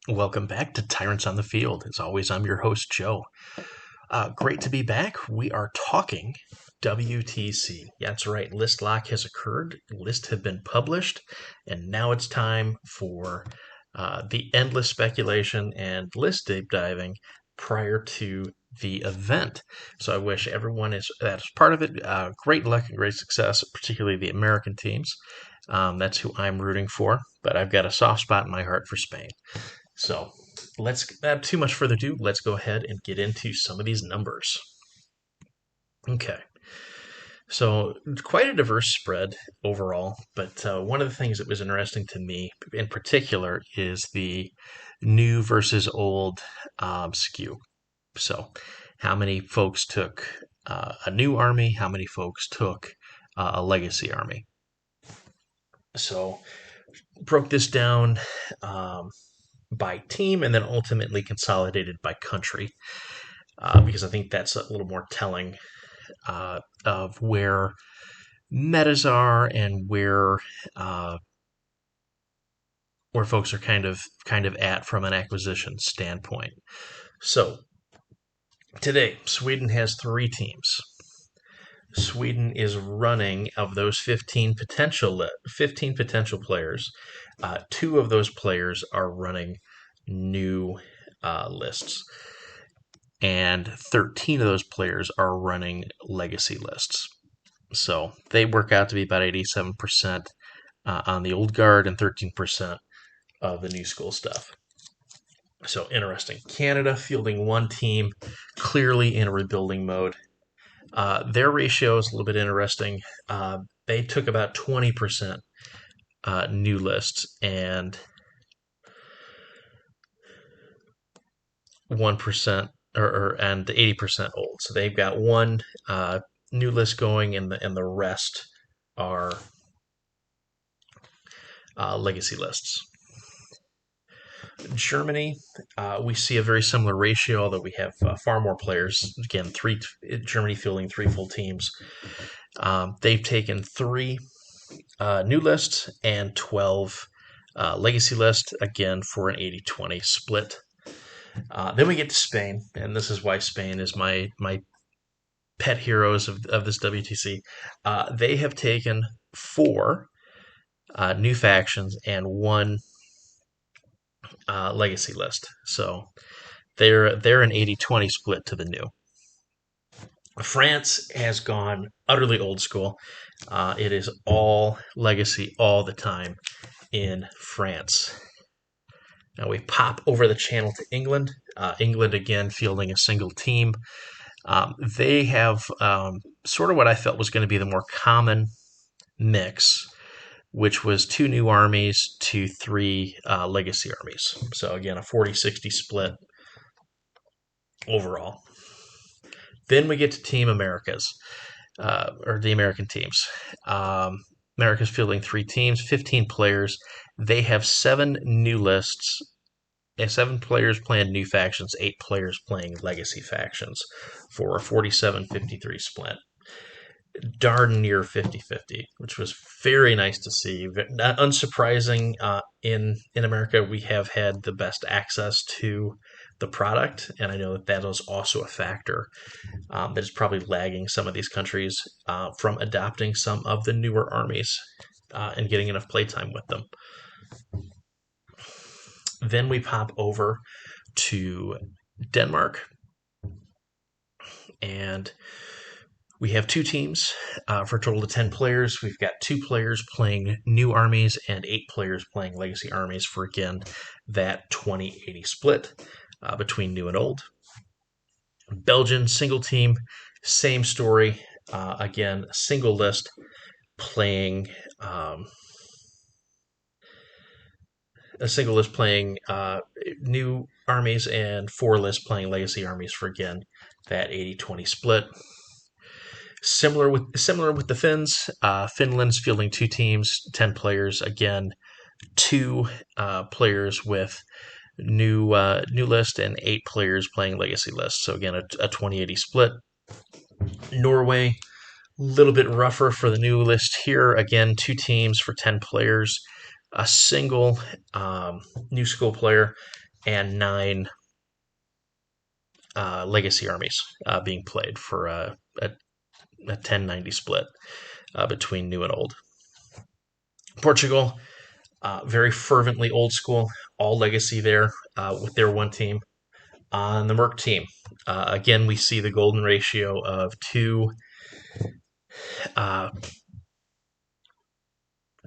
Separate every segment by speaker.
Speaker 1: Welcome back to Tyrants on the Field. As always, I'm your host, Joe. Great to be back. We are talking WTC. Yeah, that's right. List lock has occurred. Lists have been published, and now it's time for the endless speculation and list deep diving prior to the event. So I wish everyone that's part of it great luck and great success, particularly the American teams. That's who I'm rooting for, but I've got a soft spot in my heart for Spain. So let's not too much further ado. Let's go ahead and get into some of these numbers. Okay. So quite a diverse spread overall, but one of the things that was interesting to me in particular is the new versus old skew. So how many folks took a new army? How many folks took a legacy army? So broke this down by team and then ultimately consolidated by country because I think that's a little more telling of where metas are and where folks are kind of at from an acquisition standpoint. So today, Sweden has 3 teams. Sweden is running, of those 15 potential players, 2 of those players are running new lists, and 13 of those players are running legacy lists. So they work out to be about 87% on the old guard and 13% of the new school stuff. So interesting. Canada fielding 1 team, clearly in rebuilding mode. Their ratio is a little bit interesting. They took about 20% new lists and 1% and 80% old. So they've got 1 new list going, and the rest are legacy lists. Germany, we see a very similar ratio, although we have far more players. Again, Germany fielding 3 full teams. They've taken 3 new lists and 12 legacy lists, again for an 80-20 split. Then we get to Spain, and this is why Spain is my pet heroes of this WTC. They have taken 4 new factions and 1 legacy list. So they're an 80-20 split to the new. France has gone utterly old school. It is all legacy all the time in France. Now we pop over the channel to England. England again fielding a single team. They have sort of what I felt was going to be the more common mix, which was 2 new armies to 3 legacy armies. So again, a 40-60 split overall. Then we get to Team Americas, or the American teams. America's fielding 3 teams, 15 players. They have 7 new lists, and 7 players playing new factions, 8 players playing legacy factions for a 47-53 split. Darn near 50-50, which was very nice to see. Not unsurprising, in America, we have had the best access to the product, and I know that is also a factor that is probably lagging some of these countries from adopting some of the newer armies and getting enough playtime with them. Then we pop over to Denmark, and we have 2 teams for a total of 10 players. We've got 2 players playing new armies and 8 players playing legacy armies for, again, that 20-80 split between new and old. Belgian, single team, same story. Again, single list playing new armies and 4 lists playing legacy armies for, again, that 80-20 split. Similar with the Finns. Finland's fielding 2 teams, 10 players. Again, 2 players with new list and 8 players playing legacy lists. So again, a 20-80 split. Norway, a little bit rougher for the new list here. Again, 2 teams for 10 players. A single new school player and 9 legacy armies being played for a 10-90 split between new and old. Portugal, very fervently old school, all legacy there with their one team. On the Merc team, again, we see the golden ratio of uh,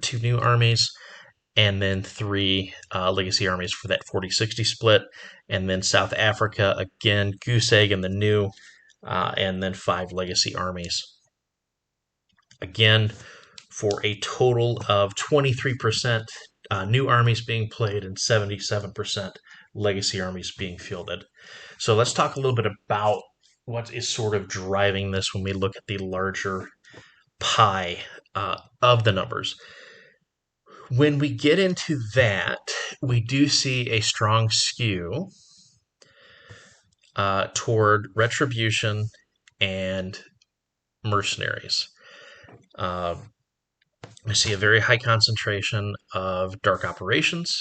Speaker 1: two new armies and then 3 legacy armies for that 40-60 split. And then South Africa, again, goose egg in the new, and then 5 legacy armies. Again, for a total of 23% new armies being played and 77% legacy armies being fielded. So let's talk a little bit about what is sort of driving this when we look at the larger pie of the numbers. When we get into that, we do see a strong skew toward retribution and mercenaries. I see a very high concentration of dark operations,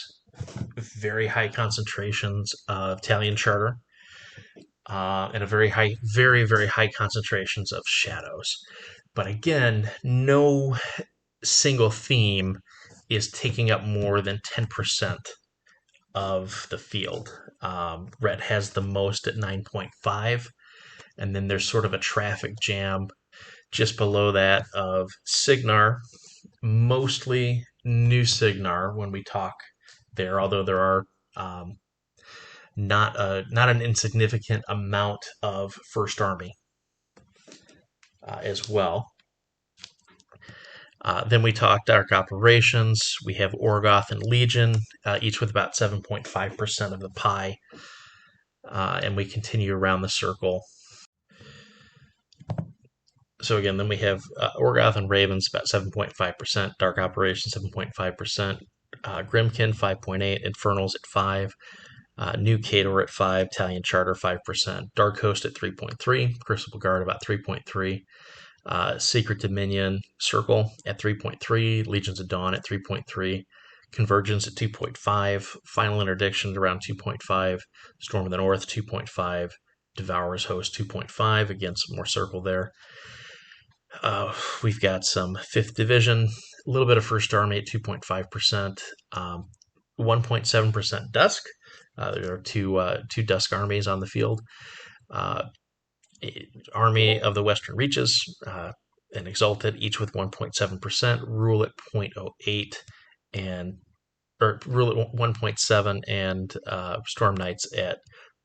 Speaker 1: very high concentrations of Italian charter, and a very high concentrations of shadows. But again, no single theme is taking up more than 10% of the field. Red has the most at 9.5, and then there's sort of a traffic jam just below that of Signar, mostly new Signar when we talk there, although there are not an insignificant amount of First Army as well. Then we talk Dark Operations. We have Orgoth and Legion, each with about 7.5% of the pie. And we continue around the circle. So again, then we have Orgoth and Ravens, about 7.5%. Dark Operations, 7.5%. Grimkin, 5.8%. Infernals at 5%. New Cador at 5%. Italian Charter, 5%. Dark Host at 3.3%. Crucible Guard, about 3.3%. Secret Dominion Circle at 3.3, Legions of Dawn at 3.3, Convergence at 2.5, Final Interdiction around 2.5, Storm of the North 2.5, Devourer's Host 2.5, again some more Circle there. We've got some 5th Division, a little bit of First Army at 2.5%, 1.7% Dusk. There are two Dusk armies on the field. Army of the Western Reaches and Exalted, each with 1.7%, Rule at 0.08, or Rule at 1.7, and Storm Knights at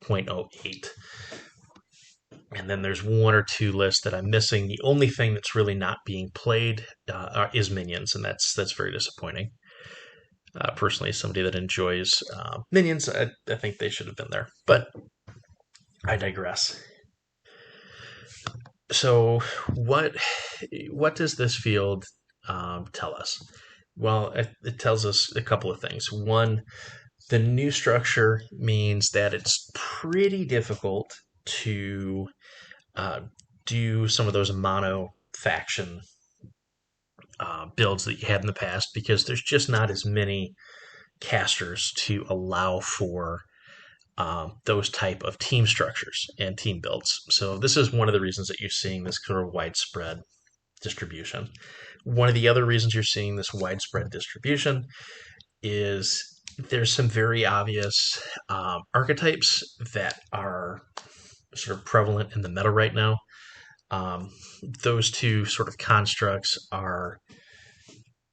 Speaker 1: 0.08. And then there's 1 or 2 lists that I'm missing. The only thing that's really not being played is Minions, and that's very disappointing. Personally, as somebody that enjoys Minions, I think they should have been there. But I digress. So what does this field tell us? Well, it tells us a couple of things. One, the new structure means that it's pretty difficult to do some of those mono faction builds that you had in the past, because there's just not as many casters to allow for those type of team structures and team builds. So this is one of the reasons that you're seeing this sort of widespread distribution. One of the other reasons you're seeing this widespread distribution is there's some very obvious archetypes that are sort of prevalent in the meta right now. Those two sort of constructs are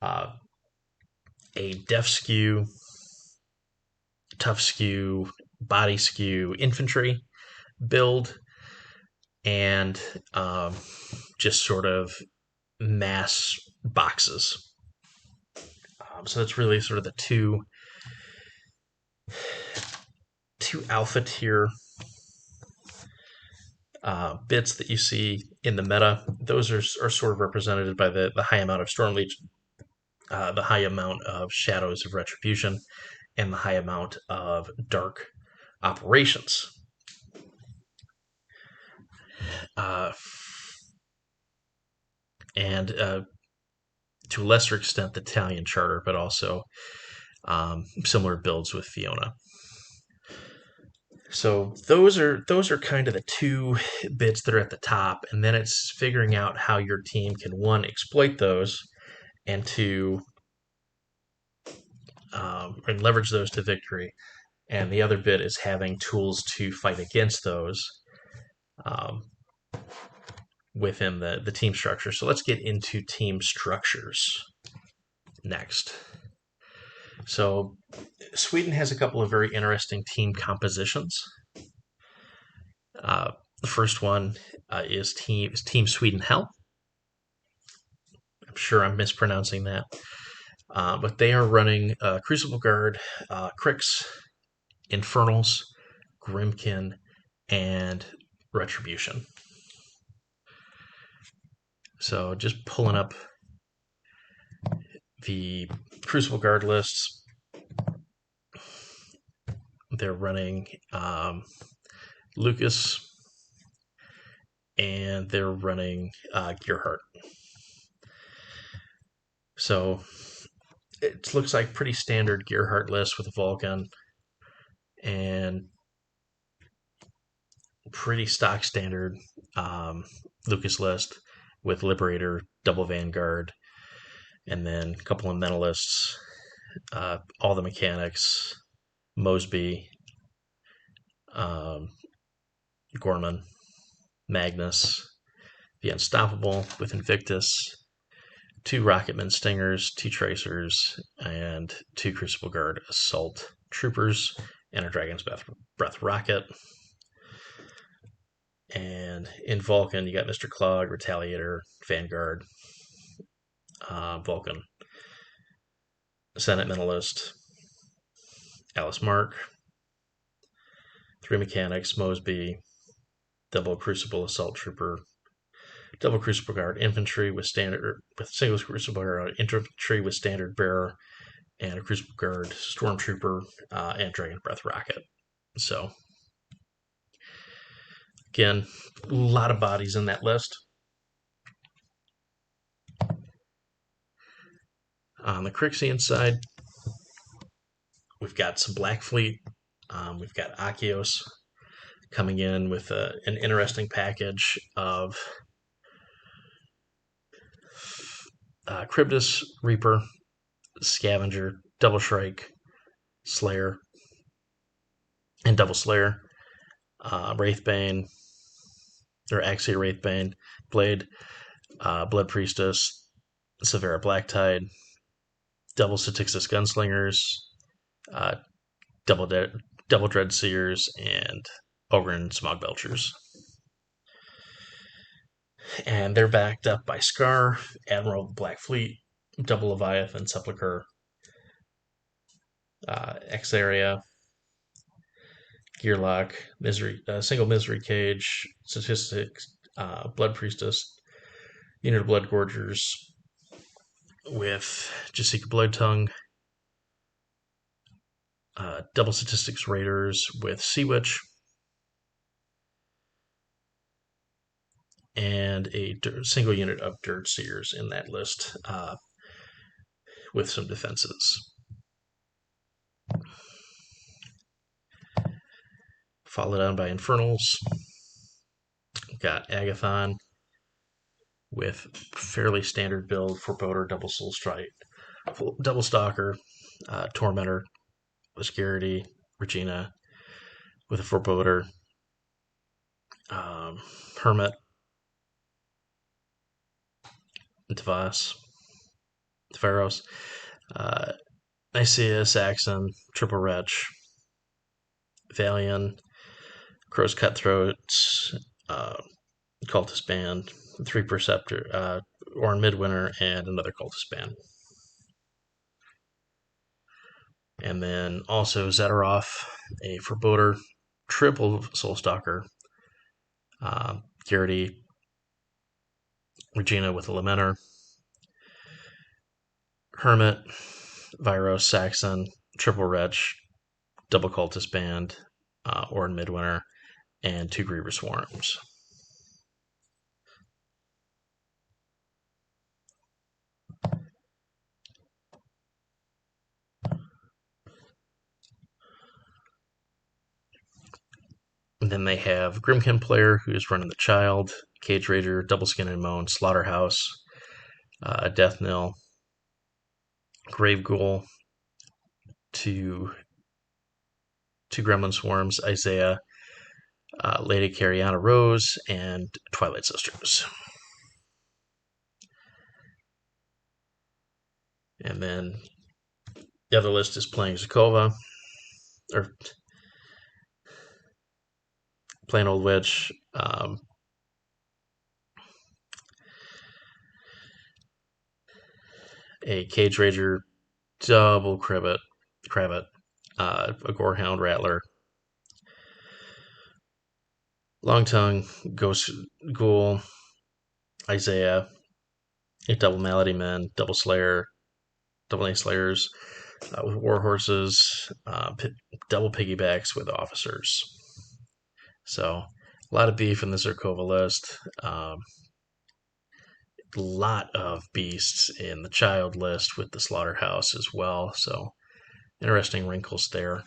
Speaker 1: a def skew, tough skew, body skew infantry build, and just sort of mass boxes. So that's really sort of the two alpha tier bits that you see in the meta. Those are sort of represented by the high amount of Storm Legion, the high amount of Shadows of Retribution, and the high amount of Dark Operations. And to a lesser extent, the Italian Charter, but also similar builds with Fiona. So those are kind of the two bits that are at the top, and then it's figuring out how your team can, one, exploit those, and two, and leverage those to victory. And the other bit is having tools to fight against those um, within the team structure. So let's get into team structures next. So Sweden has a couple of very interesting team compositions. The first one is Team Sweden Hell. I'm sure I'm mispronouncing that. But they are running Crucible Guard, Crix, Infernals, Grimkin, and Retribution. So just pulling up the Crucible Guard lists. They're running Lucas, and they're running Gearhart. So it looks like pretty standard Gearhart list with a Vulcan, and pretty stock standard Lucas list with Liberator, Double Vanguard, and then a couple of Mentalists, all the mechanics, Mosby, Gorman, Magnus, the Unstoppable with Invictus, 2 Rocketman Stingers, 2 Tracers, and 2 Crucible Guard Assault Troopers, and a Dragon's Breath Rocket. And in Vulcan, you got Mr. Clog, Retaliator, Vanguard, Vulcan, Senate Mentalist, Alice Mark, 3 Mechanics, Mosby, Double Crucible Assault Trooper, Double Crucible Guard Infantry with single Crucible Guard Infantry with Standard Bearer, and a Crucible Guard Stormtrooper and Dragon Breath Rocket. So again, a lot of bodies in that list. On the Crixian side, we've got some Black Fleet. We've got Akios coming in with an interesting package of Cribdus, Reaper, Scavenger, Double Shrike, Slayer, and Double Slayer, Wraithbane, or Axia Wraithbane, Blade, Blood Priestess, Severa Blacktide, Double Statixis Gunslingers, Double Dread Seers, and Ogren Smog Belchers. And they're backed up by Scar, Admiral of the Black Fleet, Double Leviathan, Sepulchre, X-Area, Gearlock, Single Misery Cage, Statistics, Blood Priestess, Unit of Blood Gorgers with Jessica Bloodtongue, Double Statistics Raiders with Sea Witch, and a single unit of Dirt Seers in that list with some defenses. Followed on by Infernals. We've got Agathon with fairly standard build, Forebodar, Double Soul Strike, Double Stalker, Tormentor, Obscurity, Regina with a Forebodar, Hermit, Tavaros, Nicaea, Saxon, Triple Wretch, Valiant, Crow's Cutthroats, Cultist Band, 3 Perceptor, Orin Midwinter, and another Cultist Band. And then also Zetaroth, a Forebodar, Triple Soulstalker, Garrity, Regina with a Lamenter, Hermit, Viros, Saxon, Triple Wretch, Double Cultist Band, Orin Midwinter, and 2 Grievous Swarms. And then they have Grimkin Player, who's running the Child, Cage Rager, Double Skin and Moan, Slaughterhouse, Death Knell, Grave Ghoul, two Gremlin Swarms, Isaiah, Lady Cariana Rose, and Twilight Sisters. And then the other list is playing Zakova, or Plain Old Witch, a Cage Rager, double Cravat, a Gorehound Rattler, Long Tongue, Ghost Ghoul, Isaiah, a double Malady Men, double Slayer, double A Slayers, with War Horses, double Piggybacks with Officers. So a lot of beef in the Zerkova list. A lot of beasts in the Child list with the Slaughterhouse as well. So interesting wrinkles there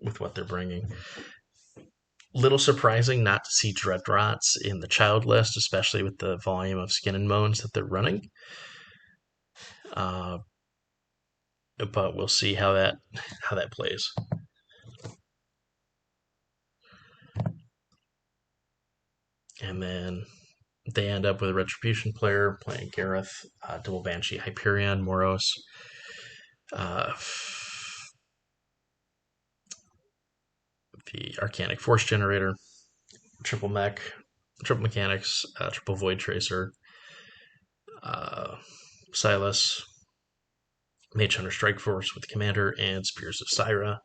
Speaker 1: with what they're bringing. Little surprising not to see Dreadrots in the Child list, especially with the volume of Skin and Moans that they're running. But we'll see how that plays. And then they end up with a Retribution Player playing Gareth, double Banshee, Hyperion, Moros, the Arcanic Force Generator, triple Mechanics, triple Void Tracer, Silas, Mage Hunter Strike Force with Commander, and Spears of Syra.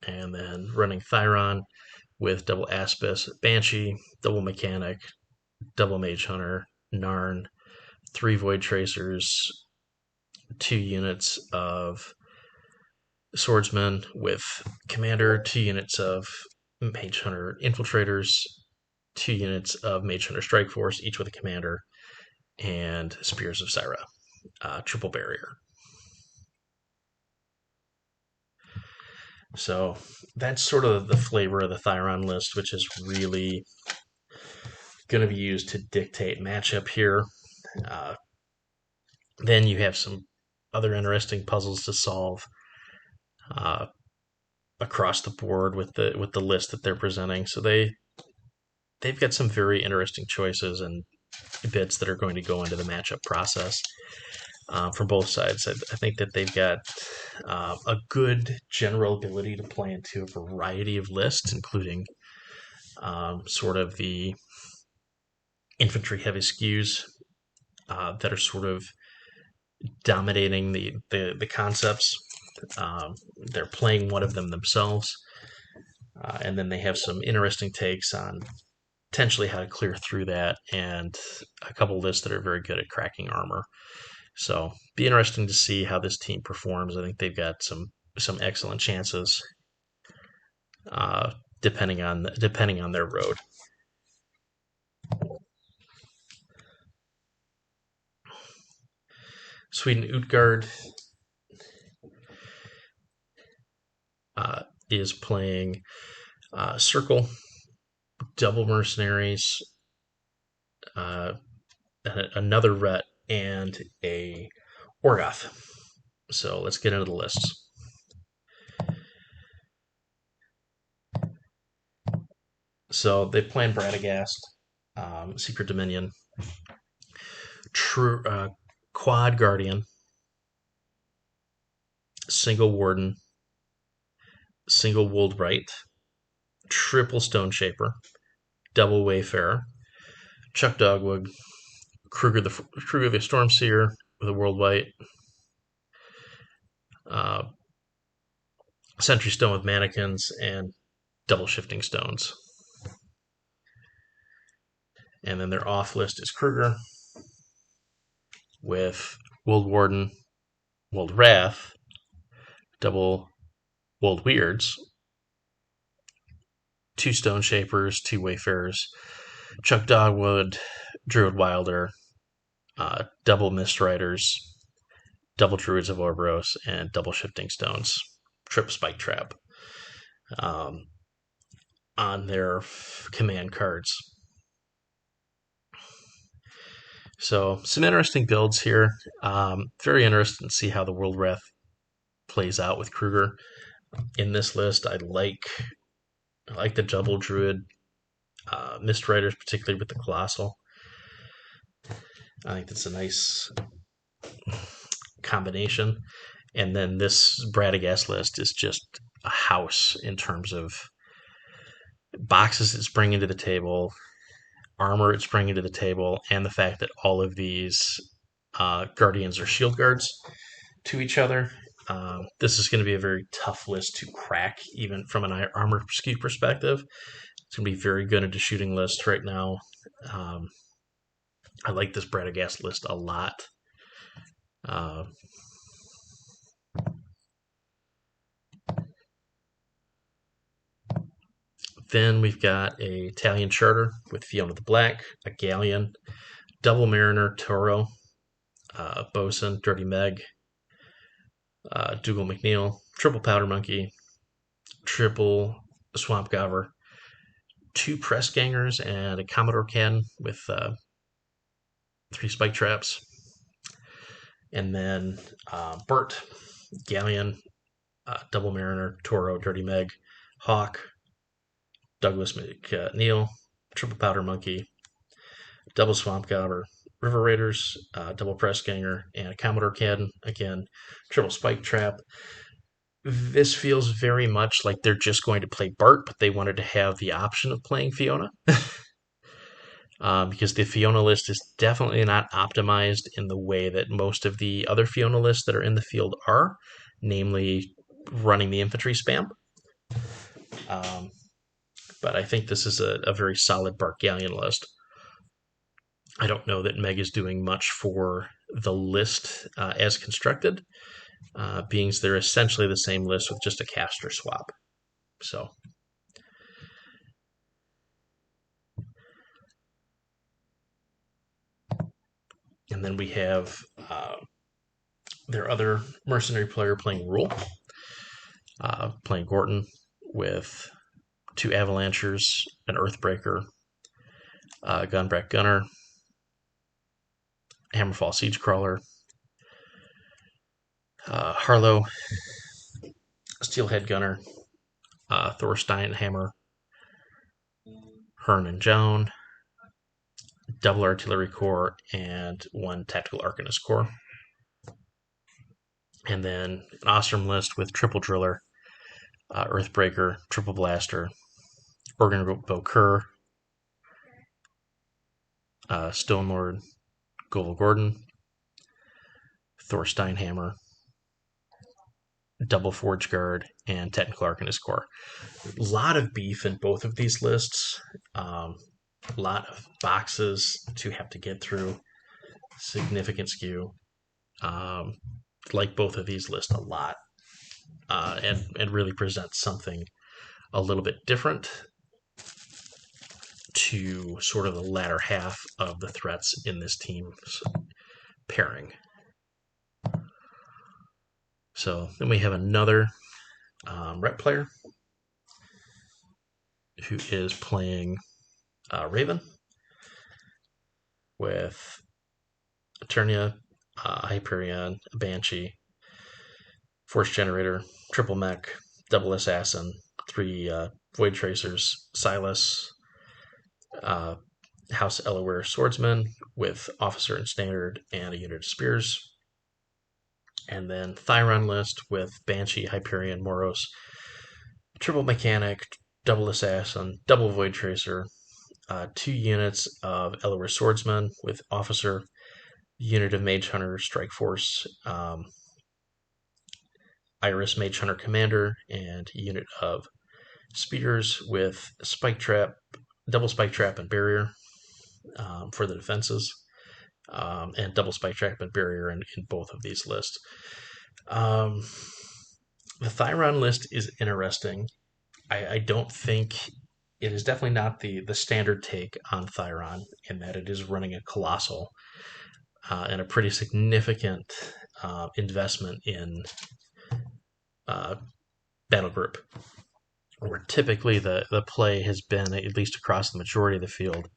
Speaker 1: And then running Thyron with double Aspis, Banshee, double Mechanic, double Mage Hunter, Narn, 3 Void Tracers, 2 units of Swordsman with Commander, 2 units of Mage Hunter Infiltrators, 2 units of Mage Hunter Strike Force, each with a Commander, and Spears of Syra, triple Barrier. So that's sort of the flavor of the Thyron list, which is really going to be used to dictate matchup here. Then you have some other interesting puzzles to solve across the board with the list that they're presenting. So they've got some very interesting choices and bits that are going to go into the matchup process from both sides. I think that they've got a good general ability to play into a variety of lists, including sort of the infantry heavy skews that are sort of dominating the concepts. They're playing one of them themselves, and then they have some interesting takes on potentially how to clear through that, and a couple lists that are very good at cracking armor. So be interesting to see how this team performs. I think they've got some excellent chances, depending on their road. Sweden Midgard is playing Circle, double Mercenaries, another Ret, and a Orgoth. So let's get into the lists. So they play Bradagast, Secret Dominion, Quad Guardian, single Warden, single Woldbright, triple Stone Shaper, double Wayfarer, Chuck Dogwood, Kruger the Stormseer with a World White, Sentry Stone with Mannequins, and double Shifting Stones. And then their off list is Kruger with Wold Warden, Wold Wrath, double Wold Weirds, 2 Stone Shapers, 2 Wayfarers, Chuck Dogwood, Druid Wilder, double Mist Riders, double Druids of Orboros, and double Shifting Stones, trip Spike Trap. on their command cards. So some interesting builds here. Very interested to see how the World Wrath plays out with Kruger in this list. I like the Double Druid Mist Riders, particularly with the Colossal. I think that's a nice combination. And then this Bradagast list is just a house in terms of boxes it's bringing to the table, armor it's bringing to the table, and the fact that all of these Guardians are shield guards to each other. This is going to be a very tough list to crack, even from an armor skew perspective. It's going to be very good at a shooting list right now. I like this Bradagast list a lot. Then we've got a Italian Charter with Fiona the Black, a Galleon, Double Mariner, Toro, Bosun, Dirty Meg, Dougal McNeil, Triple Powder Monkey, Triple Swamp Gover, 2 Press Gangers, and a Commodore Can with 3 Spike Traps. And then Burt, Galleon, Double Mariner, Toro, Dirty Meg, Hawk, Douglas McNeil, Triple Powder Monkey, Double Swamp Gover, River Raiders, Double Press Ganger, and a Commodore Can. Again, Triple Spike Trap. This feels very much like they're just going to play Bart, but they wanted to have the option of playing Fiona. Because the Fiona list is definitely not optimized in the way that most of the other Fiona lists that are in the field are, namely running the infantry spam. But I think this is a very solid Bart Galleon list. I don't know that Meg is doing much for the list as constructed, being they're essentially the same list with just a caster swap. So, and then we have their other mercenary player playing Rule, playing Gorton with 2 Avalanchers, an Earthbreaker, Gunbrack Gunner, Hammerfall Siegecrawler, Harlow, Steelhead Gunner, Thorstein Hammer, Hearn and Joan, Double Artillery Corps, and 1 Tactical Arcanist Corps. And then an Ostrom list with Triple Driller, Earthbreaker, Triple Blaster, Organ Bokur, Stonelord, Goval Gordon, Thorstein Hammer, Double Forge Guard, and Technical Arcanist Corps. A lot of beef in both of these lists. A lot of boxes to have to get through. Significant skew. Like both of these lists a lot. And really presents something a little bit different to sort of the latter half of the threats in this team's pairing. So then we have another rep player who is playing Raven with Eternia, Hyperion, Banshee, Force Generator, Triple Mech, Double Assassin, 3 Void Tracers, Silas, House Elaware Swordsman with Officer and Standard and a unit of Spears. And then Thyron list with Banshee, Hyperion, Moros, Triple Mechanic, Double Assassin, Double Void Tracer, 2 units of Elaware Swordsman with Officer, unit of Mage Hunter Strike Force, Iris Mage Hunter Commander, and unit of Spears with Spike Trap, Double Spike Trap and Barrier for the defenses, and Double Spike Trap and Barrier in both of these lists. The Thyron list is interesting. I don't think it is definitely not the standard take on Thyron in that it is running a Colossal and a pretty significant investment in battle group. where typically the play has been, at least across the majority of the field,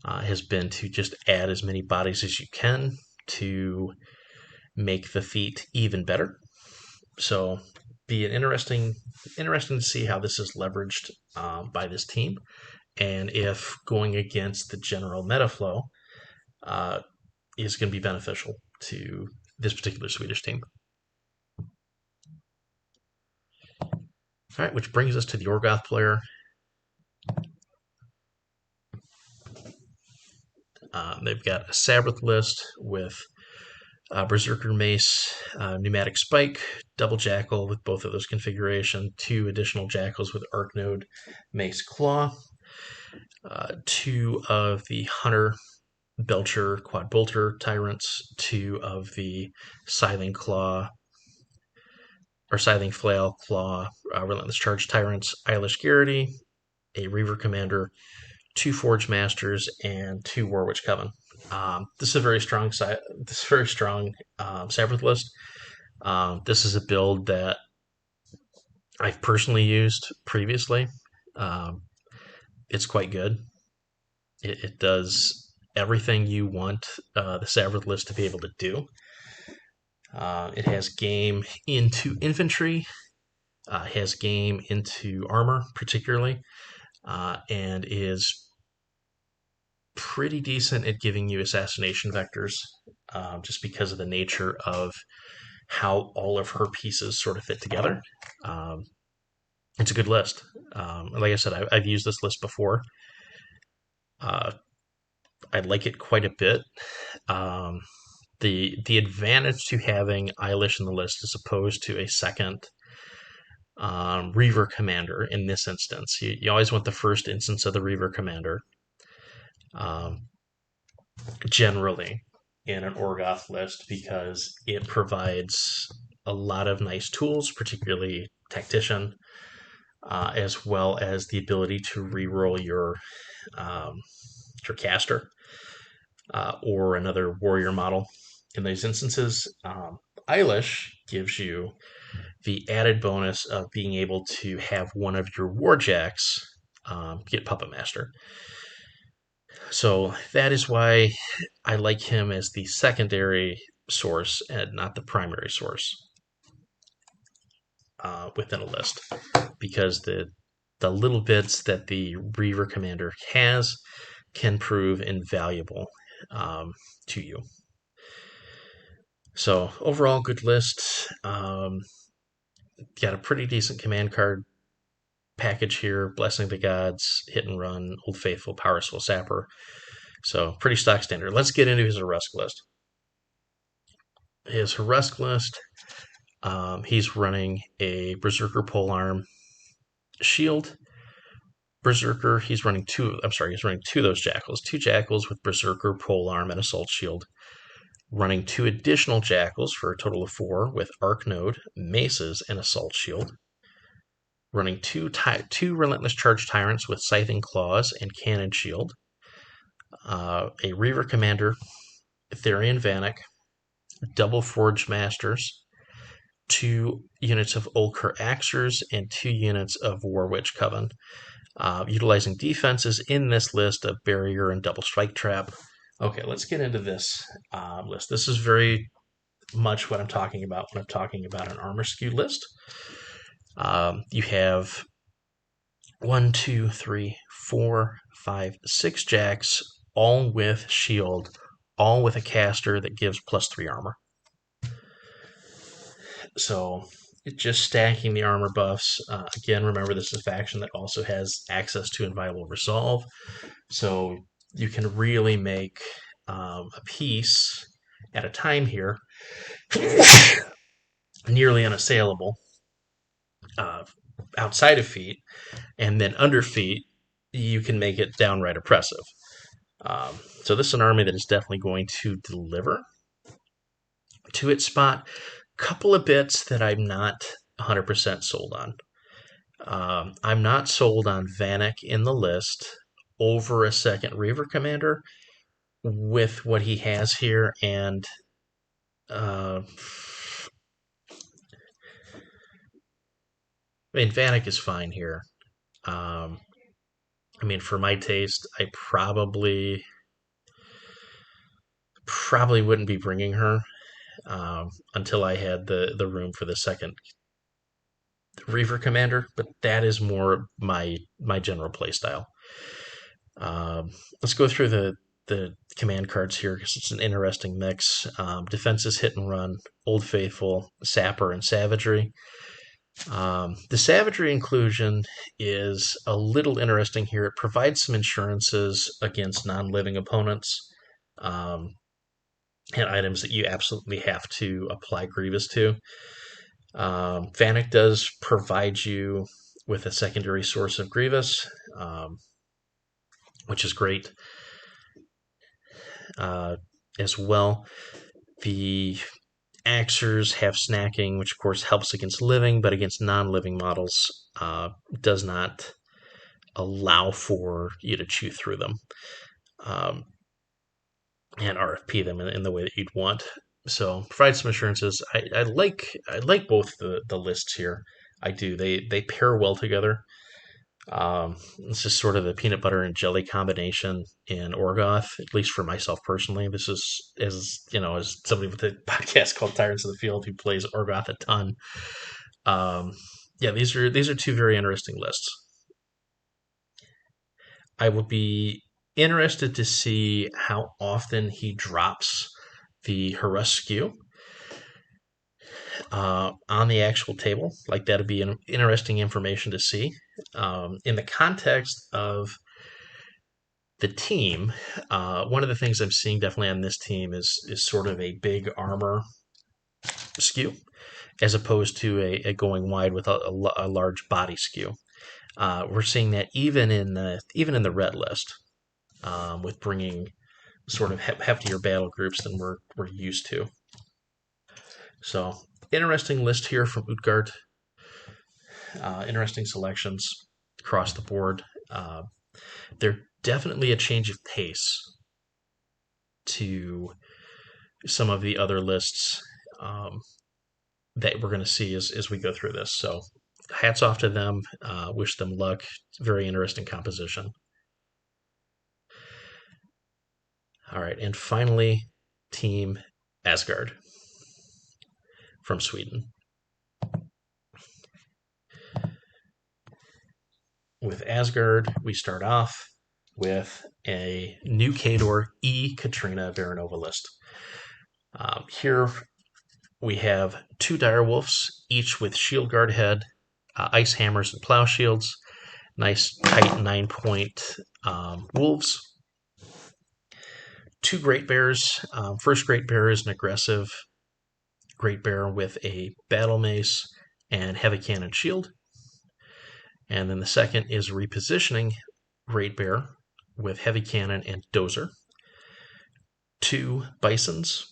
Speaker 1: has been to just add as many bodies as you can to make the feat even better. So be an interesting to see how this is leveraged by this team, and if going against the general meta flow is going to be beneficial to this particular Swedish team. All right, which brings us to the Orgoth player. They've got a Sabbath list with Berserker Mace, Pneumatic Spike, Double Jackal with both of those configuration, 2 additional Jackals with Arc Node, Mace Claw, 2 of the Hunter Belcher Quad Bolter Tyrants, 2 of the Scything Claw or Scything Flail Claw Relentless Charge Tyrants, Eilish Garrity, a Reaver Commander, 2 Forge Masters, and 2 Warwitch Coven. This is a very strong Sabbath list. This is a build that I've personally used previously. It's quite good. It does everything you want the Sabbath list to be able to do. It has game into infantry, has game into armor, particularly, and is pretty decent at giving you assassination vectors, just because of the nature of how all of her pieces sort of fit together. It's a good list. Like I said, I've used this list before. I like it quite a bit. The advantage to having Eilish in the list as opposed to a second Reaver Commander in this instance. You always want the first instance of the Reaver Commander. Generally in an Orgoth list, because it provides a lot of nice tools, particularly Tactician, as well as the ability to reroll your caster or another warrior model. In these instances, Eilish gives you the added bonus of being able to have one of your warjacks get Puppet Master. So that is why I like him as the secondary source and not the primary source within a list, because the little bits that the Reaver Commander has can prove invaluable to you. So overall, good list. Got a pretty decent command card package here: Blessing of the Gods, Hit and Run, Old Faithful, Power Soul Sapper. So pretty stock standard. Let's get into his Harusk list. His Harusk list, he's running a Berserker Polearm Shield. Berserker, he's running two of those Jackals. 2 Jackals with Berserker, Polearm, and Assault Shield. Running 2 additional Jackals for a total of 4 with Arc Node, Maces, and Assault Shield. Running 2 Relentless Charge Tyrants with Scything Claws and Cannon Shield. A Reaver Commander, Therian Vanek, double Forge Masters, 2 units of Ulker Axers, and 2 units of Warwitch Coven. Utilizing defenses in this list of Barrier and Double Strike Trap. Okay, let's get into this list. This is very much what I'm talking about when I'm talking about an armor skew list. You have 1, 2, 3, 4, 5, 6 jacks, all with shield, all with a caster that gives +3 armor. So just stacking the armor buffs. Again, remember, this is a faction that also has access to Inviolable Resolve, so you can really make a piece at a time here nearly unassailable outside of feet, and then under feet you can make it downright oppressive. So this is an army that is definitely going to deliver to its spot. Couple of bits that I'm not 100% sold on. I'm not sold on Vanek in the list over a second Reaver Commander with what he has here, and I mean, Vanek is fine here. Um, I mean, for my taste, I probably wouldn't be bringing her until I had the room for the second Reaver Commander, but that is more my general play style. Let's go through the command cards here because it's an interesting mix. Defense is hit and run, Old Faithful, Sapper, and Savagery. The Savagery inclusion is a little interesting here. It provides some insurances against non-living opponents um, and items that you absolutely have to apply Grievous to. Vanek does provide you with a secondary source of Grievous, which is great as well. The Axers have snacking, which of course helps against living, but against non-living models does not allow for you to chew through them um, and RFP them in the way that you'd want. So provide some assurances. I like both the lists here. I do. They pair well together. This is sort of the peanut butter and jelly combination in Orgoth, at least for myself personally. This is, as somebody with a podcast called Tyrants of the Field who plays Orgoth a ton. Um, yeah, these are two very interesting lists. I will be interested to see how often he drops the Hurusku on the actual table. Like, that'd be an interesting information to see. In the context of the team, one of the things I'm seeing definitely on this team is sort of a big armor skew, as opposed to a going wide with a large body skew. We're seeing that even in the red list, with bringing sort of heftier battle groups than we're used to. So, interesting list here from Utgard. Interesting selections across the board. They're definitely a change of pace to some of the other lists that we're going to see as we go through this. So, hats off to them. Wish them luck. Very interesting composition. All right, and finally, Team Asgard from Sweden. With Asgard, we start off with a new Khador E. Katrina Varanova list. Here we have two direwolves, each with shield guard head, ice hammers, and plow shields. Nice tight 9-point wolves. Two great bears. First great bear is an aggressive great bear with a battle mace and heavy cannon shield. And then the second is repositioning great bear with heavy cannon and dozer. Two bisons.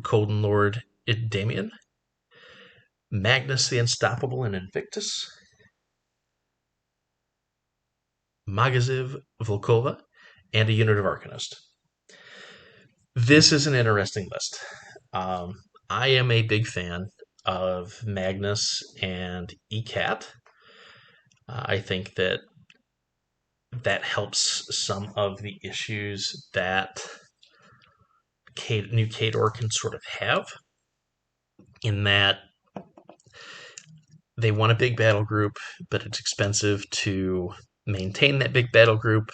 Speaker 1: Colden Lord Damien. Magnus the Unstoppable and Invictus. Magaziv Volkova, and a unit of Arcanist. This is an interesting list. I am a big fan of Magnus and ECAT. I think that helps some of the issues that new Khador can sort of have, in that they want a big battle group, but it's expensive to maintain that big battle group.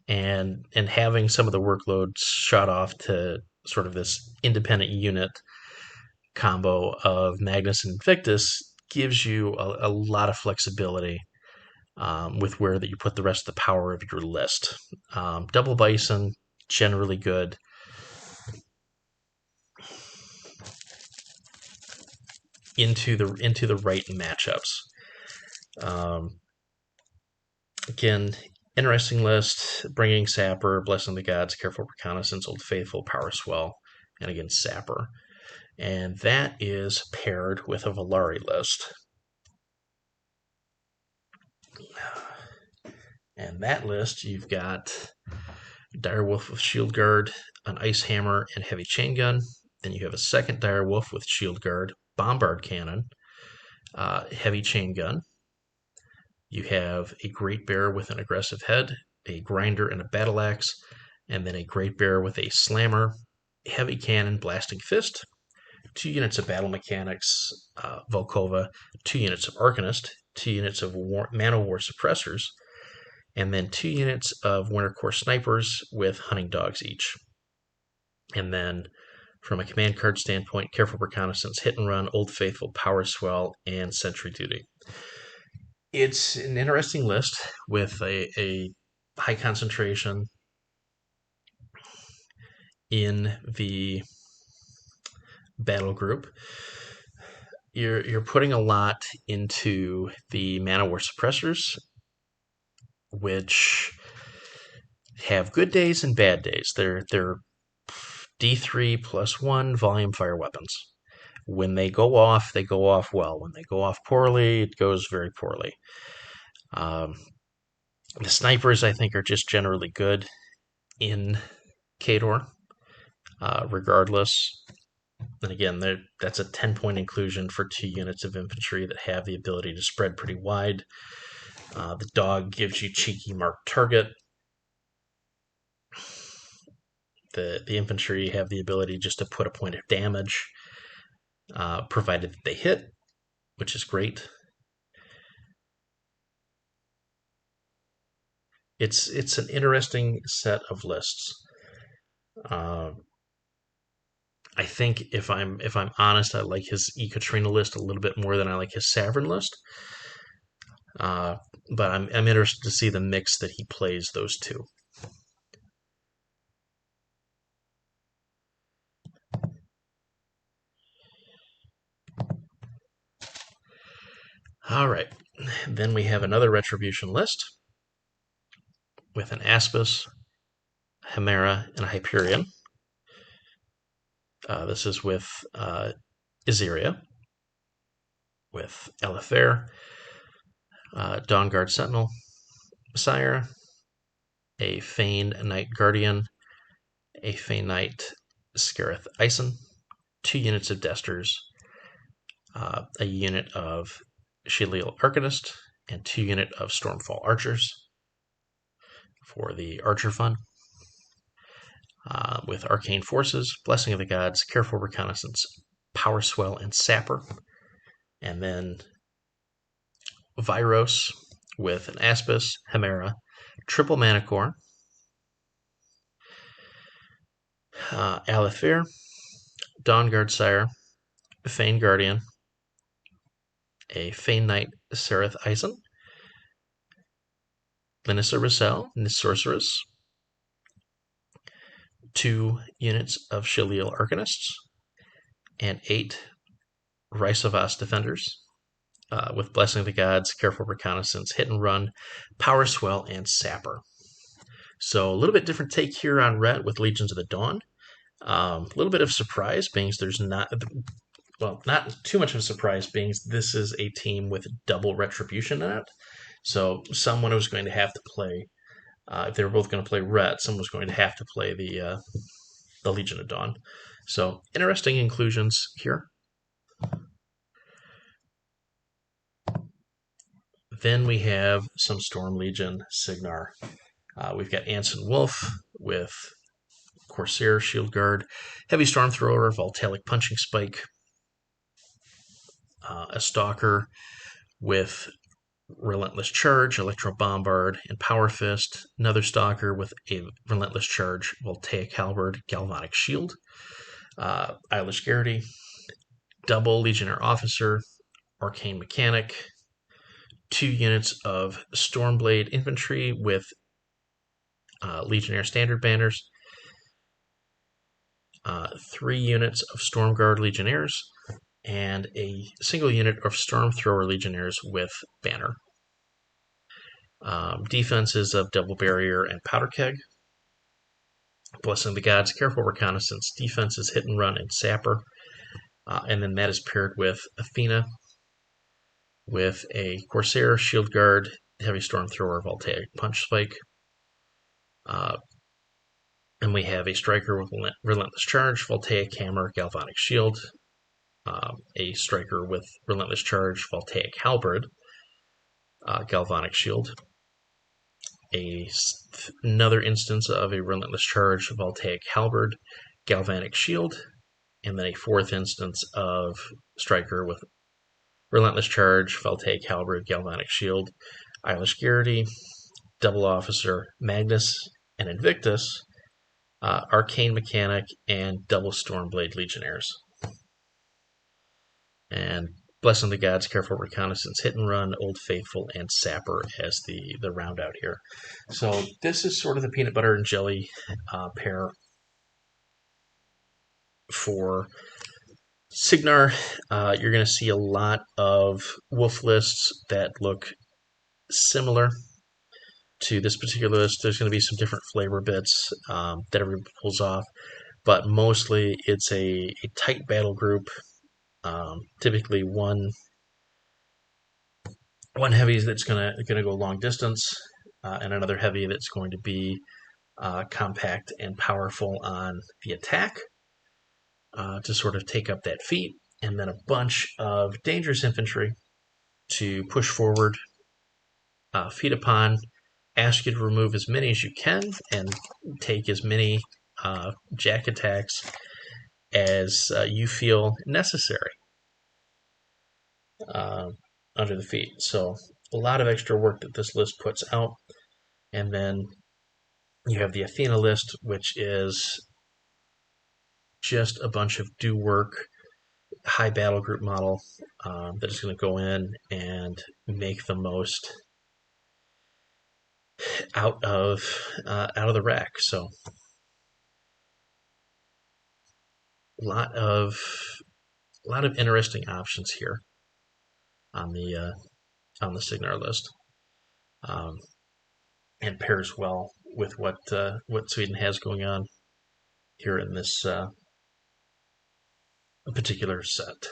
Speaker 1: And having some of the workloads shot off to sort of this independent unit combo of Magnus and Invictus gives you a lot of flexibility with where that you put the rest of the power of your list. Double Bison, generally good. Into the right matchups. Again, interesting list. Bringing Sapper, Blessing the Gods, Careful Reconnaissance, Old Faithful, Power Swell, and again Sapper. And that is paired with a Valari list. And that list, you've got Direwolf with Shield Guard, an Ice Hammer, and Heavy Chain Gun. Then you have a second Direwolf with Shield Guard, Bombard Cannon, Heavy Chain Gun. You have a Great Bear with an Aggressive Head, a Grinder, and a Battle Axe, and then a Great Bear with a Slammer, Heavy Cannon, Blasting Fist, 2 units of Battle Mechanics, Volkova, 2 units of Arcanist, 2 units of Mana War Suppressors, and then 2 units of mrk4 Snipers with Hunting Dogs each. And then from a command card standpoint, Careful Reconnaissance, Hit and Run, Old Faithful, Power Swell, and Sentry Duty. It's an interesting list with a high concentration in the battle group. You're putting a lot into the Mana War Suppressors, which have good days and bad days. They're D3 plus 1 volume fire weapons. When they go off well. When they go off poorly, it goes very poorly. The snipers, I think, are just generally good in Khador, regardless. And again, that's a 10-point inclusion for 2 units of infantry that have the ability to spread pretty wide. The dog gives you cheeky marked target. The infantry have the ability just to put a point of damage, provided that they hit, which is great. It's an interesting set of lists. I think if I'm honest, I like his Ekaterina list a little bit more than I like his Savern list. But I'm interested to see the mix that he plays those two. All right, then we have another Retribution list with an Aspis, Chimera, and a Hyperion. This is with Izeria, with Elathare, Dawnguard Sentinel, Sire, a Fane Knight Guardian, a Fane Knight Scarith Ison, 2 units of Desters, a unit of Shileel Arcanist, and 2 units of Stormfall Archers for the Archer Fund. With Arcane Forces, Blessing of the Gods, Careful Reconnaissance, Power Swell, and Sapper. And then Vyros with an Aspis, Chimera, Triple Mana Core, Elathare, Dawnguard Sire, Fane Guardian, a Fane Knight Scarith Ison, Linissa Rissel, Sorceress, 2 units of Shileel Arcanists, and 8 Rysavas Defenders, with Blessing of the Gods, Careful Reconnaissance, Hit and Run, Power Swell, and Sapper. So a little bit different take here on Ret with Legions of the Dawn. A little bit of surprise, being there's not too much of a surprise, being this is a team with double Retribution in it. So someone was going to have to play, if they were both going to play Ret, someone was going to have to play the Legion of Dawn. So interesting inclusions here. Then we have some Storm Legion Signar. We've got Anson Wolf with Corsair, Shield Guard, Heavy Storm Thrower, Voltaic Punching Spike, a Stalker with Relentless Charge, Electro Bombard, and Power Fist, another Stalker with a Relentless Charge, Voltaic Halberd, Galvanic Shield, Eilish Garrity, double Legionnaire Officer, Arcane Mechanic, 2 units of Stormblade Infantry with Legionnaire Standard Banners, 3 units of Stormguard Legionnaires, and a single unit of Storm Thrower Legionnaires with Banner. Defenses of Double Barrier and Powder Keg. Blessing of the Gods, Careful Reconnaissance, defenses Hit and Run, and Sapper. And then that is paired with Athena with a Corsair, Shield Guard, Heavy Storm Thrower, Voltaic Punch Spike. And we have a striker with Relentless Charge, Voltaic Hammer, Galvanic Shield, a striker with Relentless Charge, Voltaic Halberd, Galvanic Shield, another instance of a Relentless Charge, Voltaic Halberd, Galvanic Shield, and then a fourth instance of striker with Relentless Charge, Voltaic Halberd, Galvanic Shield, Eilish Garrity, Double Officer, Magnus, and Invictus, Arcane Mechanic, and Double Stormblade Legionnaires. And Blessing the Gods, Careful Reconnaissance, Hit and Run, Old Faithful, and Sapper as the round out here. So this is sort of the peanut butter and jelly pair for Cygnar. You're going to see a lot of wolf lists that look similar to this particular list. There's going to be some different flavor bits that everybody pulls off, but mostly it's a tight battle group. Typically one heavy that's gonna go long distance, and another heavy that's going to be compact and powerful on the attack to sort of take up that feat, and then a bunch of dangerous infantry to push forward, feed upon, ask you to remove as many as you can, and take as many jack attacks as you feel necessary under the feet. So a lot of extra work that this list puts out. And then you have the Athena list, which is just a bunch of do work, high battle group model that is going to go in and make the most out of the rack. So a lot of interesting options here on the Cygnar list, and pairs well with what Sweden has going on here in this particular set.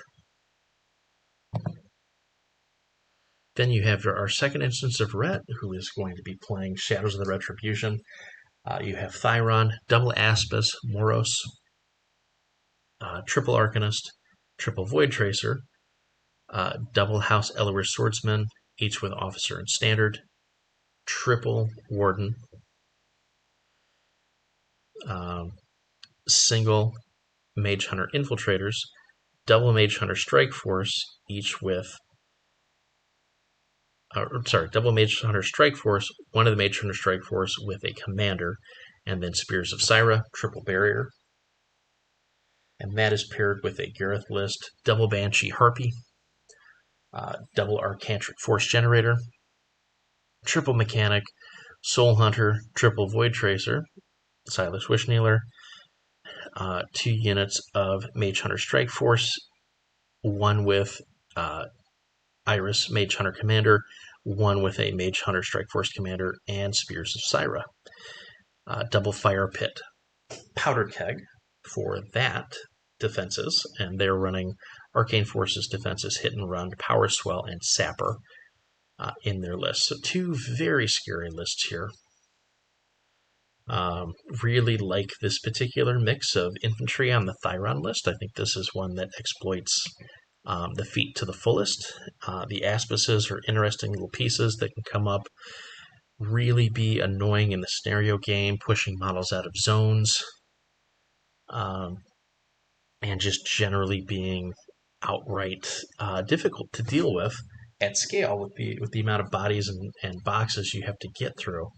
Speaker 1: Then you have our second instance of Rhett, who is going to be playing Shadows of the Retribution. You have Thyron, Double Aspis, Moros, Triple Arcanist, Triple Void Tracer, Double House Elwer Swordsman, each with Officer and Standard, Triple Warden, single Mage Hunter Infiltrators, Double Mage Hunter Strike Force, each with Double Mage Hunter Strike Force, one of the Mage Hunter Strike Force with a Commander, and then Spears of Syra, Triple Barrier. And that is paired with a Gareth list, Double Banshee Harpy, Double Arcantric Force Generator, Triple Mechanic, Soul Hunter, Triple Void Tracer, Silas Wishkneeler, 2 units of Mage Hunter Strike Force, one with Iris Mage Hunter Commander, one with a Mage Hunter Strike Force Commander, and Spears of Syra. Double Fire Pit, Powder Keg for that defenses, and they're running Arcane Forces defenses, Hit and Run, Power Swell, and Sapper in their list. So 2 very scary lists here. Really like this particular mix of infantry on the Thyron list. I think this is one that exploits the feat to the fullest. The Aspices are interesting little pieces that can come up, really be annoying in the scenario game, pushing models out of zones, and just generally being outright difficult to deal with at scale with the amount of bodies and boxes you have to get through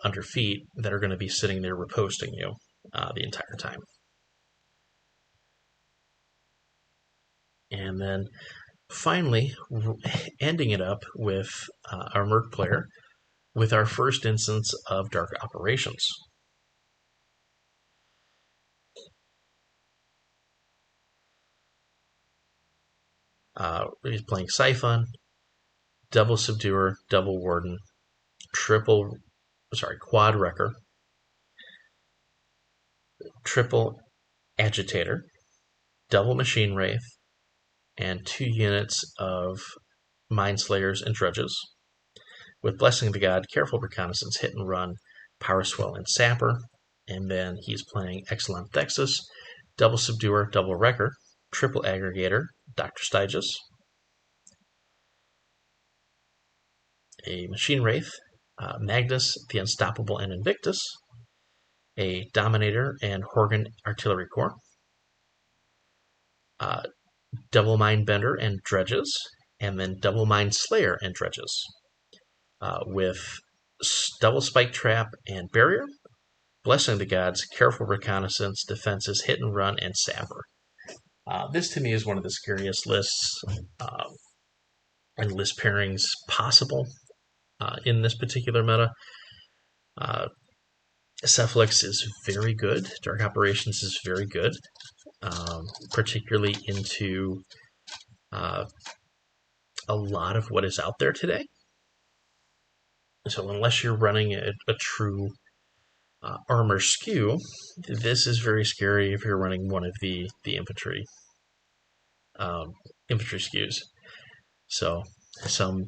Speaker 1: under feet that are going to be sitting there riposting you the entire time. And then finally, ending it up with our Merc player with our first instance of Dark Operations. He's playing Siphon, Double Subduer, Double Warden, Quad Wrecker, Triple Agitator, Double Machine Wraith, and 2 units of Mindslayers and Drudges, with Blessing of the God, Careful Reconnaissance, Hit and Run, Power Swell, and Sapper. And then he's playing Exelon Thexus, Double Subduer, Double Wrecker, Triple Aggregator, Dr. Styges, a Machine Wraith, Magnus, the Unstoppable and Invictus, a Dominator and Horgan Artillery Corps, Double Mind Bender and Dredges, and then Double Mind Slayer and Dredges, with Double Spike Trap and Barrier, Blessing of the Gods, Careful Reconnaissance, Defenses, Hit and Run, and Sapper. This to me is one of the scariest lists and list pairings possible in this particular meta. Cephalix is very good. Dark Operations is very good, particularly into a lot of what is out there today. So unless you're running a true armor skew, this is very scary if you're running one of the infantry skews. So some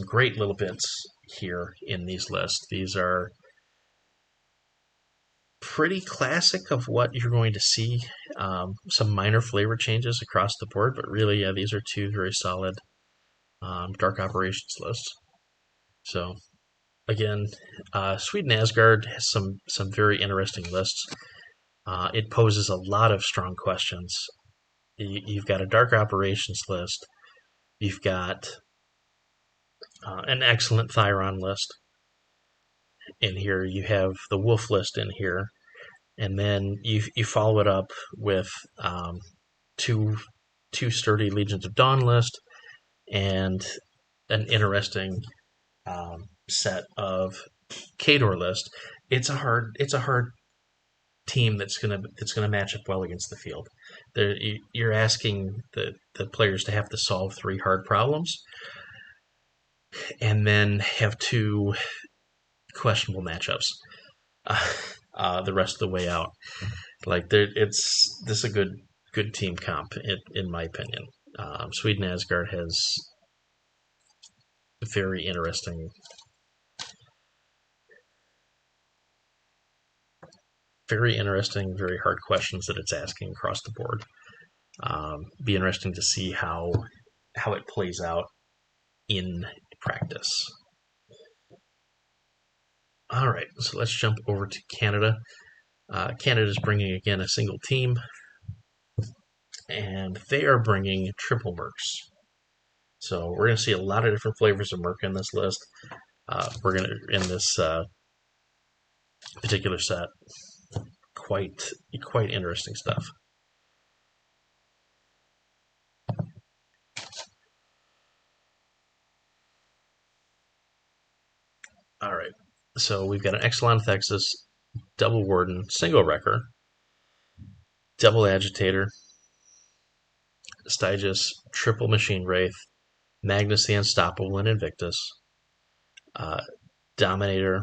Speaker 1: great little bits here in these lists. These are pretty classic of what you're going to see. Some minor flavor changes across the board, but really, yeah, these are two very solid Dark Operations lists. So again, Sweden Asgard has some very interesting lists. It poses a lot of strong questions. You've got a Dark Operations list. You've got an excellent Thyron list in here. You have the Wolf list in here. And then you follow it up with two sturdy Legions of Dawn list and an interesting set of Khador list. It's a hard team that's gonna match up well against the field. You're asking the players to have to solve 3 hard problems, and then have 2 questionable matchups the rest of the way out. Like this is a good team comp in my opinion. Sweden Asgard has very interesting. Very interesting, very hard questions that it's asking across the board. Be interesting to see how it plays out in practice. All right, so let's jump over to Canada. Canada is bringing, again, a single team, and they are bringing triple mercs. So we're going to see a lot of different flavors of merc in this list. We're going to, in this particular set, quite interesting stuff. All right, so we've got an Exelon Thexus, Double Warden, Single Wrecker, Double Agitator, Styges, Triple Machine Wraith, Magnus the Unstoppable and Invictus, Dominator,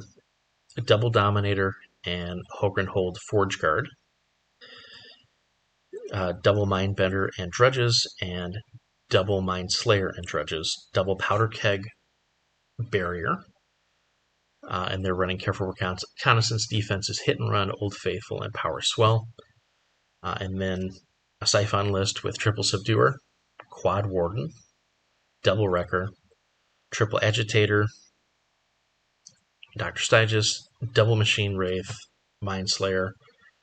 Speaker 1: Double Dominator, and Hogenhold Forge Guard, Double Mind Bender and Dredges, and Double Mind Slayer and Dredges, Double Powder Keg Barrier, and they're running Careful Reconnaissance, Defenses, Hit and Run, Old Faithful, and Power Swell. And then a Siphon list with Triple Subduer, Quad Warden, Double Wrecker, Triple Agitator, Dr. Styges, Double Machine Wraith, Mind Slayer,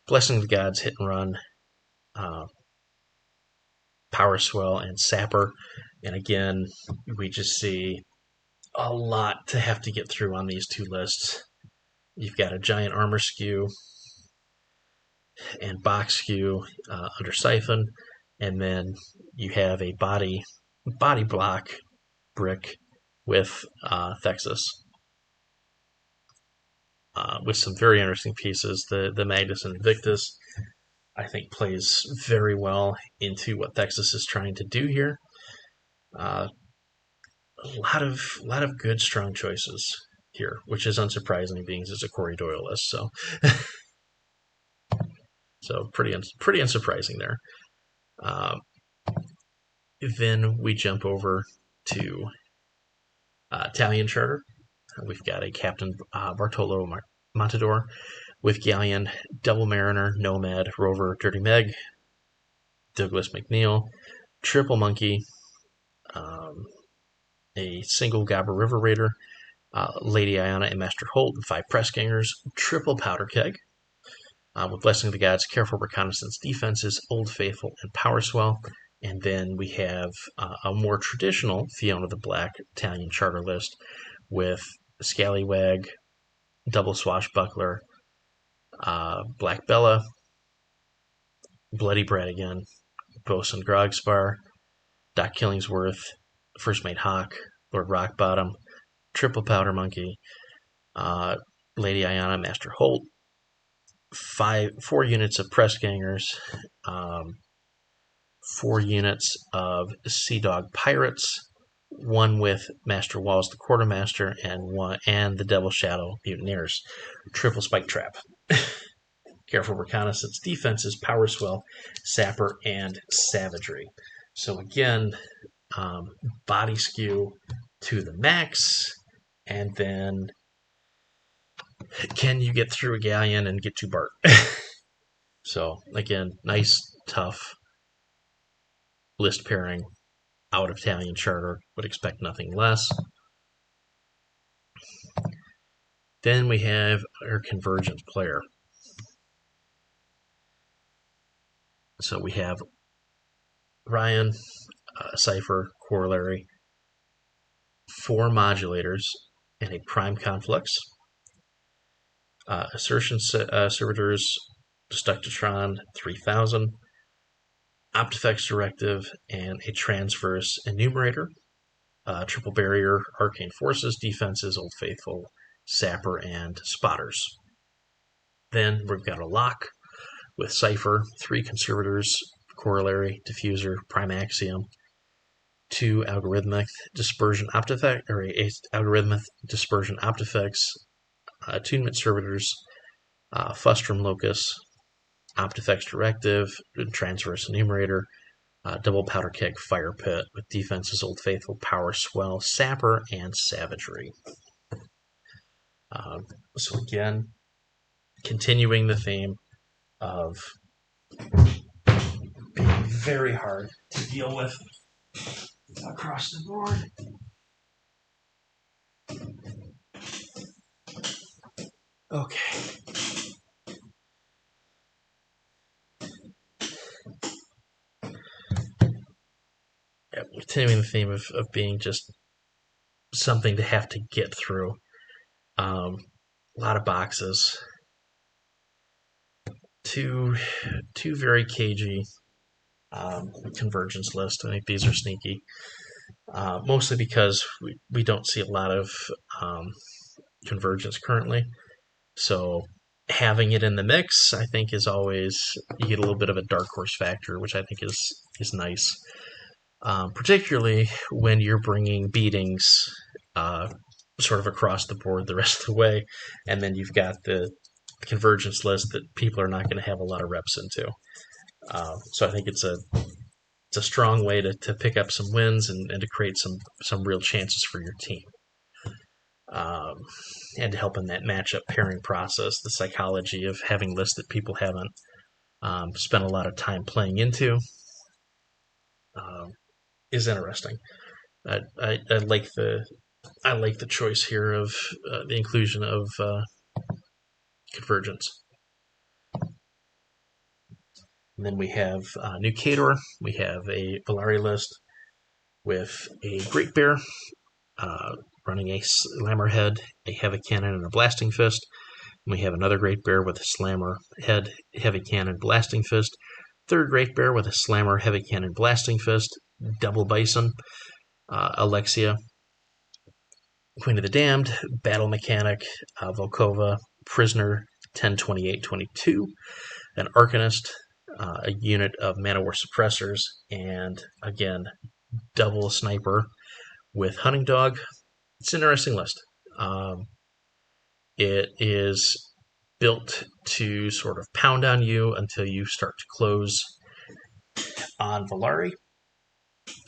Speaker 1: Blessing of the Gods, Hit and Run, Power Swell, and Sapper. And again, we just see a lot to have to get through on these 2 lists. You've got a giant armor skew and box skew under Siphon, and then you have a body block brick with Thexus. With some very interesting pieces. The Magnus and Invictus, I think, plays very well into what Thexus is trying to do here. A lot of good, strong choices here, which is unsurprising, being it's a Corey Doyle list. So pretty unsurprising there. Then we jump over to Italian Charter. We've got a Captain Bartolo Montador, with Galleon, Double Mariner, Nomad, Rover, Dirty Meg, Douglas McNeil, Triple Monkey, a single Gabba River Raider, Lady Iona and Master Holt, and 5 press gangers, triple powder keg, with Blessing of the Gods, Careful Reconnaissance Defenses, Old Faithful, and Power Swell. And then we have a more traditional Fiona the Black Italian charter list with Scallywag, Double Swashbuckler, Black Bella, Bloody Bradigan, Bosun Grogspar, Doc Killingsworth, First Mate Hawk, Lord Rockbottom, Triple Powder Monkey, Lady Iona, Master Holt, 4 units of Press Gangers, 4 units of Sea Dog Pirates, 1 with Master Walls the Quartermaster, and the Devil Shadow Mutineers. Triple Spike Trap. Careful Reconnaissance Defenses, Power Swell, Sapper, and Savagery. So again, body skew to the max, and then can you get through a galleon and get to Bart? So again, nice, tough list pairing out of Italian charter. Would expect nothing less. Then we have our convergence player. So we have Ryan, Cypher, Corollary, 4 modulators, and a prime conflux. Assertion servitors, Destructotron 3000, Optifex Directive, and a Transverse Enumerator. Triple Barrier, Arcane Forces, Defenses, Old Faithful, Sapper, and Spotters. Then we've got a lock with Cypher, 3 Conservators, Corollary, Diffuser, Prime Axiom, 2 Algorithmic Dispersion Optifex, or a Algorithmic Dispersion Optifex, Attunement Servitors, Fustrum Locus, Optifex Directive, Transverse Enumerator, Double Powder Keg Fire Pit with Defenses, Old Faithful, Power Swell, Sapper, and Savagery. So again, continuing the theme of being very hard to deal with across the board. Okay. Yeah, continuing the theme of being just something to have to get through. A lot of boxes. Two very cagey convergence lists. I think these are sneaky. Mostly because we don't see a lot of convergence currently. So having it in the mix, I think, is always, you get a little bit of a dark horse factor, which I think is nice. Particularly when you're bringing beatings sort of across the board the rest of the way, and then you've got the convergence list that people are not going to have a lot of reps into. So I think it's a strong way to pick up some wins and to create some real chances for your team. And to help in that matchup pairing process, the psychology of having lists that people haven't spent a lot of time playing into is interesting. I like the choice here of the inclusion of convergence. And then we have New Kador. We have a Valari list with a Great Bear running a Slammer Head, a Heavy Cannon, and a Blasting Fist. And we have another Great Bear with a Slammer Head, Heavy Cannon, Blasting Fist. Third Great Bear with a Slammer, Heavy Cannon, Blasting Fist. Double Bison, Alexia, Queen of the Damned, Battle Mechanic, Volkova, Prisoner, 10-28-22, an Arcanist, a unit of Mana War Suppressors, and again, double Sniper with Hunting Dog. It's an interesting list. It is built to sort of pound on you until you start to close on Valari,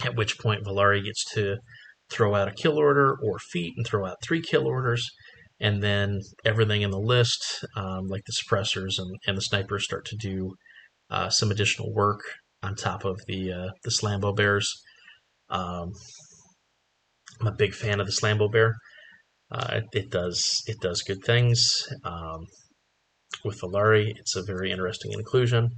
Speaker 1: at which point Valari gets to throw out a kill order or feat and throw out 3 kill orders, and then everything in the list, like the suppressors and the snipers, start to do some additional work on top of the Slambo Bears. I'm a big fan of the Slambo Bear. It does good things. With Valari, it's a very interesting inclusion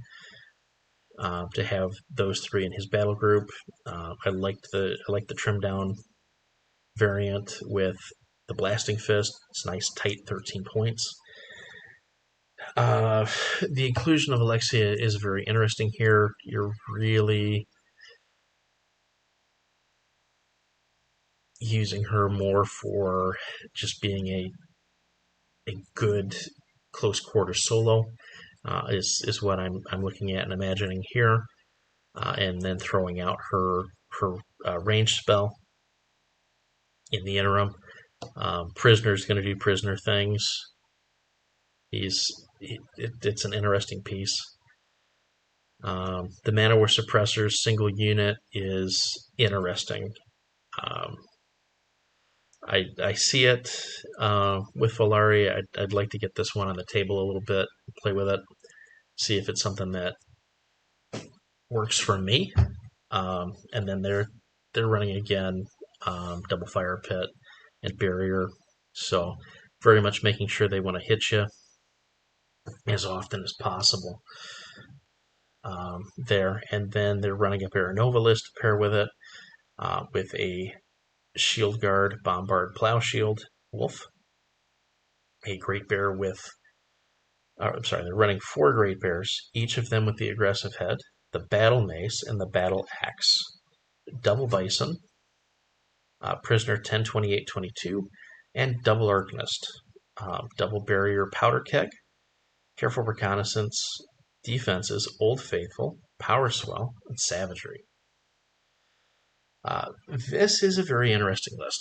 Speaker 1: to have those three in his battle group. I like the trim down variant with the blasting fist. It's nice, tight, 13 points. The inclusion of Alexia is very interesting here. You're really using her more for just being a good close quarter solo, is what I'm looking at and imagining here, and then throwing out her range spell in the interim. Prisoner's going to do prisoner things. It's an interesting piece. The Manowar Suppressors single unit is interesting. I see it with Valari. I'd like to get this one on the table a little bit, play with it, see if it's something that works for me. And then they're running again, double fire pit and barrier, so very much making sure they want to hit you as often as possible there. And then they're running a Baronova list to pair with it, with a Shield Guard, Bombard, Plow Shield, Wolf, a Great Bear with, they're running 4 Great Bears, each of them with the aggressive head, the Battle Mace, and the Battle Axe, Double Bison, Prisoner 10, 28, 22, and Double Arcanist, Double Barrier Powder Keg, Careful Reconnaissance, Defenses, Old Faithful, Power Swell, and Savagery. This is a very interesting list.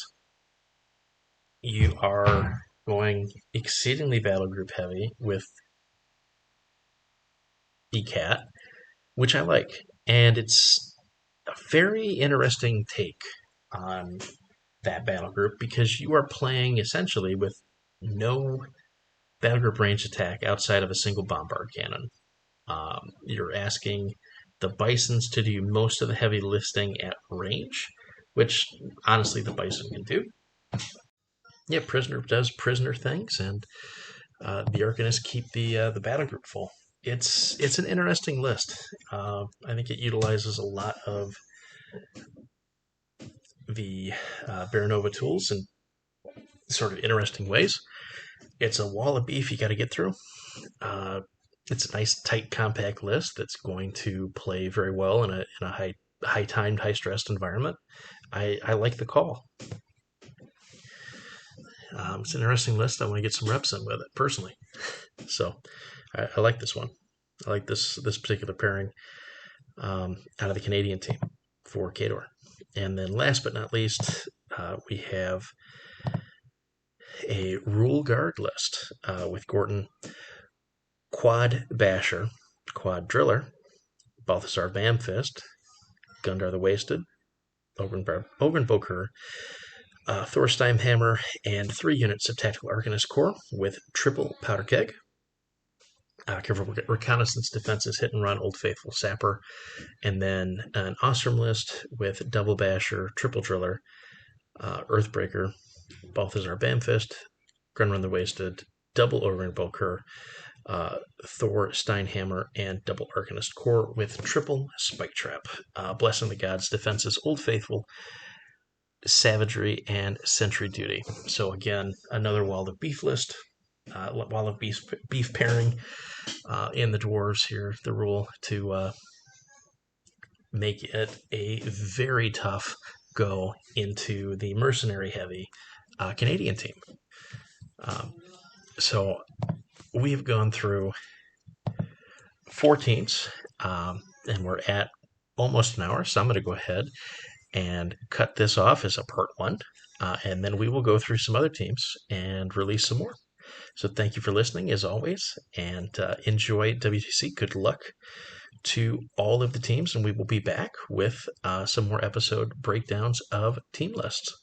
Speaker 1: You are going exceedingly battle group heavy with ECAT, which I like. And it's a very interesting take on that battle group because you are playing essentially with no battle group range attack outside of a single bombard cannon. You're asking the Bisons to do most of the heavy lifting at range, which honestly the Bison can do. Yeah, Prisoner does prisoner things, and the Arcanists keep the battle group full. It's an interesting list. I think it utilizes a lot of the Baronova tools in sort of interesting ways. It's a wall of beef you got to get through. It's a nice, tight, compact list that's going to play very well in a high-timed, high-stressed environment. I like the call. It's an interesting list. I want to get some reps in with it, personally. So I like this one. I like this particular pairing out of the Canadian team for Khador. And then last but not least, we have a Rule Guard list with Gorton, Quad Basher, Quad Driller, Balthasar Bamfist, Gundar the Wasted, Ogren Bokur, Thorstein Hammer, and 3 units of Tactical Arcanist Corps with triple Powder Keg. Careful Reconnaissance, Defenses, Hit and Run, Old Faithful, Sapper, and then an Ostrom list with Double Basher, Triple Driller, Earthbreaker, Balthasar Bamfist, Gunrun the Wasted, Double Ogren Bokur, Thor Steinhammer, and Double Arcanist Corps with triple Spike Trap, Blessing the Gods, Defenses, Old Faithful, Savagery, and Sentry Duty. So again, another Wall of Beef list, Wall of Beef pairing in the Dwarves here. The rule to make it a very tough go into the mercenary heavy Canadian team. So we've gone through 4 teams, and we're at almost an hour, so I'm going to go ahead and cut this off as a part 1, and then we will go through some other teams and release some more. So thank you for listening, as always, and enjoy WTC. Good luck to all of the teams, and we will be back with some more episode breakdowns of team lists.